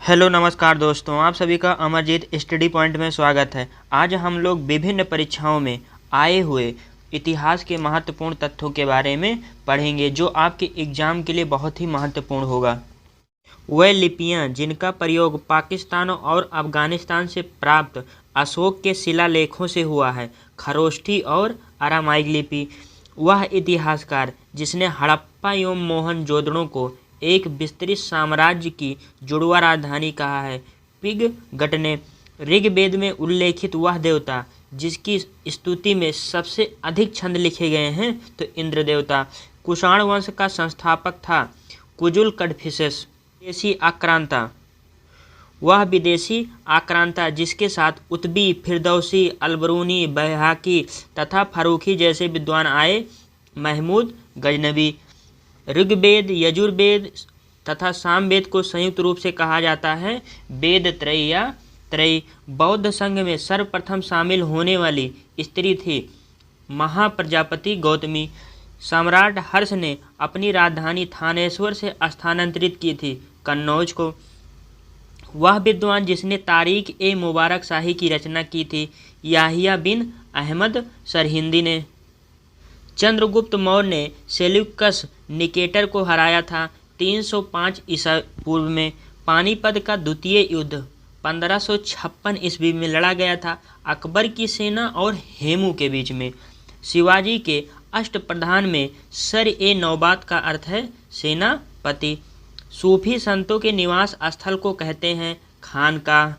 Hello नमस्कार दोस्तों, आप सभी का अमरजीत स्टडी पॉइंट में स्वागत है। आज हम लोग विभिन्न परीक्षाओं में आए हुए इतिहास के महत्वपूर्ण तथ्यों के बारे में पढ़ेंगे जो आपके एग्जाम के लिए बहुत ही महत्वपूर्ण होगा। वह लिपियां जिनका प्रयोग पाकिस्तान और अफगानिस्तान से प्राप्त अशोक के शिलालेखों से हुआ है, खरोष्ठी और अरामाइक लिपि। वह इतिहासकार जिसने हड़प्पा एवं मोहनजोदड़ो को एक विस्तृत साम्राज्य की जुड़वा राजधानी कहा है। पिगगट ने ऋग्वेद में उल्लेखित वह देवता जिसकी स्तुति में सबसे अधिक छंद लिखे गए हैं तो इंद्र देवता। कुषाण वंश का संस्थापक था कुजुल कडफिसेस। विदेशी आक्रांता, वह विदेशी आक्रांता जिसके साथ उतबी, फिरदौसी, अलबरूनी, बैहाकी तथा फरूखी जैसे विद्वान आए। महमूद गजनवी। ऋग्वेद, यजुर्वेद तथा सामवेद को संयुक्त रूप से कहा जाता है वेद त्रयी या त्रयी। बौद्ध संघ में सर्वप्रथम शामिल होने वाली स्त्री थी महाप्रजापति गौतमी। सम्राट हर्ष ने अपनी राजधानी थानेश्वर से स्थानांतरित की थी कन्नौज को। वह विद्वान जिसने तारीख ए मुबारक शाही की रचना की थी याहिया बिन अहमद सरहिंदी ने। चंद्रगुप्त मौर्य ने सेल्यूकस निकेटर को हराया था 305 ईसा पूर्व में। पानीपत का द्वितीय युद्ध 1556 ईस्वी में लड़ा गया था अकबर की सेना और हेमू के बीच में। शिवाजी के अष्टप्रधान में सर ए नौबात का अर्थ है सेनापति। सूफी संतों के निवास स्थल को कहते हैं खानकाह।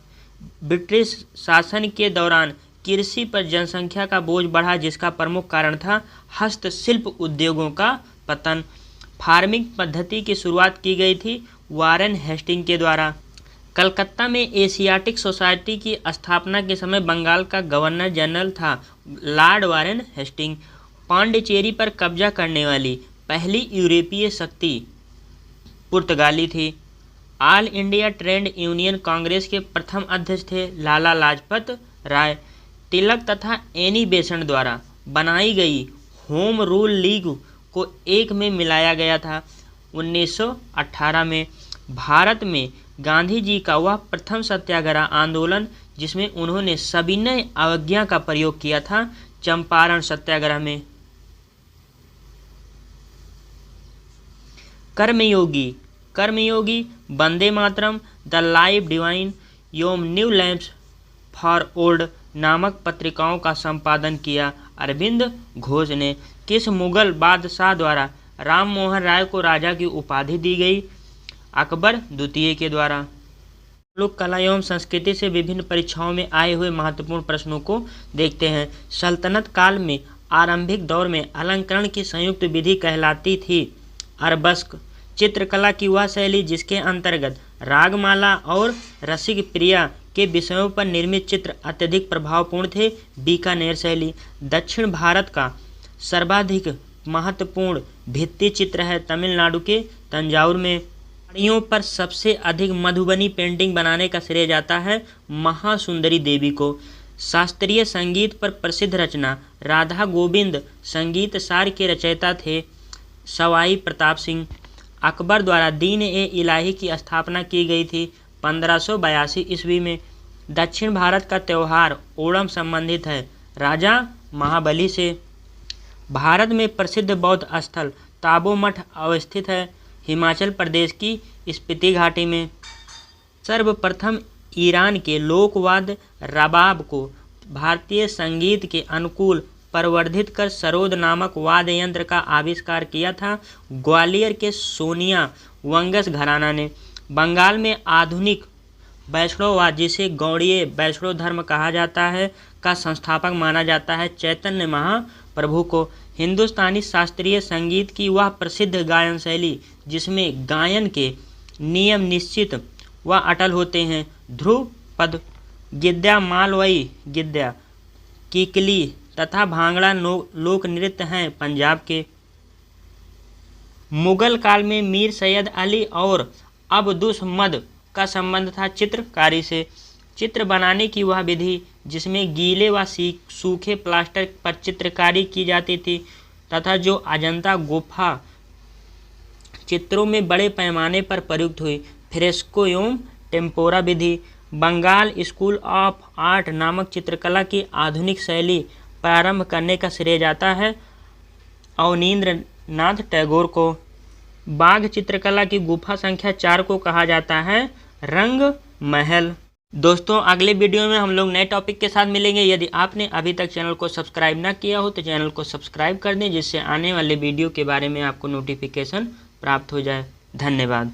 ब्रिटिश शासन के दौरान कृषि पर जनसंख्या का बोझ बढ़ा जिसका प्रमुख कारण था हस्तशिल्प उद्योगों का पतन। फार्मिंग पद्धति की शुरुआत की गई थी वारेन हेस्टिंग के द्वारा। कलकत्ता में एशियाटिक सोसाइटी की स्थापना के समय बंगाल का गवर्नर जनरल था लॉर्ड वारेन हेस्टिंग। पांडिचेरी पर कब्जा करने वाली पहली यूरोपीय शक्ति पुर्तगाली थी। All India trade union Congress के प्रथम अध्यक्ष थे लाला लाजपत राय। तिलक तथा एनी बेसेंट द्वारा बनाई गई होम रूल लीग को एक में मिलाया गया था 1918 में। भारत में गांधी जी का वह प्रथम सत्याग्रह आंदोलन जिसमें उन्होंने सविनय अवज्ञा का प्रयोग किया था चंपारण सत्याग्रह में। कर्मयोगी, Vande Mataram, the life divine एवं न्यू लैम्प्स फॉर ओल्ड नामक पत्रिकाओं का संपादन किया अरविंद घोष ने। किस मुगल बादशाह द्वारा राम मोहन राय को राजा की उपाधि दी गई? अकबर द्वितीय के द्वारा। लोक कला एवं संस्कृति से विभिन्न परीक्षाओं में आए हुए महत्वपूर्ण प्रश्नों को देखते हैं। सल्तनत काल में आरंभिक दौर में अलंकरण की संयुक्त विधि कहलाती थी अरबस्क। चित्रकला की वह शैली जिसके अंतर्गत रागमाला और रसिक प्रिया के विषयों पर निर्मित चित्र अत्यधिक प्रभावपूर्ण थे बीकानेर शैली। दक्षिण भारत का सर्वाधिक महत्वपूर्ण भित्ति चित्र है तमिलनाडु के तंजावुर में। पहाड़ियों पर सबसे अधिक मधुबनी पेंटिंग बनाने का श्रेय जाता है महासुंदरी देवी को। शास्त्रीय संगीत पर प्रसिद्ध रचना राधा गोविंद संगीत सार के रचयिता थे सवाई प्रताप सिंह। अकबर द्वारा दीन ए इलाही की स्थापना की गई थी 1582 ईस्वी में। दक्षिण भारत का त्यौहार ओणम संबंधित है राजा महाबली से। भारत में प्रसिद्ध बौद्ध स्थल ताबो मठ अवस्थित है हिमाचल प्रदेश की स्पीति घाटी में। सर्वप्रथम ईरान के लोकवाद्य रबाब को भारतीय संगीत के अनुकूल प्रवर्धित कर सरोद नामक वाद्य यंत्र का आविष्कार किया था ग्वालियर के सोनिया वंगस घराना ने। बंगाल में आधुनिक वैष्णववाद जिसे गौड़ीय वैष्णव धर्म कहा जाता है का संस्थापक माना जाता है चैतन्य महाप्रभु को। हिंदुस्तानी शास्त्रीय संगीत की वह प्रसिद्ध गायन शैली जिसमें गायन के नियम निश्चित व अटल होते हैं ध्रुव पद, गिद्दा, मालवई गिद्दा, किकली तथा भांगड़ा लोक नृत्य हैं पंजाब के। मुगल काल में मीर सैयद अली और अब्दुस मद का संबंध था चित्रकारी से। चित्र बनाने की वह विधि जिसमें गीले व सूखे प्लास्टर पर चित्रकारी की जाती थी तथा जो अजंता गुफा चित्रों में बड़े पैमाने पर प्रयुक्त हुई। फ्रेस्को एवं टेम्पोरा विधि। बंगाल स्कूल ऑफ आर्ट नामक चित्रकला की आधुनिक शैली प्रारंभ करने का श्रेय जाता है अवनींद्रनाथ टैगोर को। बाघ चित्रकला की गुफा संख्या 4 को कहा जाता है रंग महल। दोस्तों अगले वीडियो में हम लोग नए टॉपिक के साथ मिलेंगे। यदि आपने अभी तक चैनल को सब्सक्राइब ना किया हो तो चैनल को सब्सक्राइब कर दें, जिससे आने वाले वीडियो के बारे में आपको नोटिफिकेशन प्राप्त हो जाए। धन्यवाद।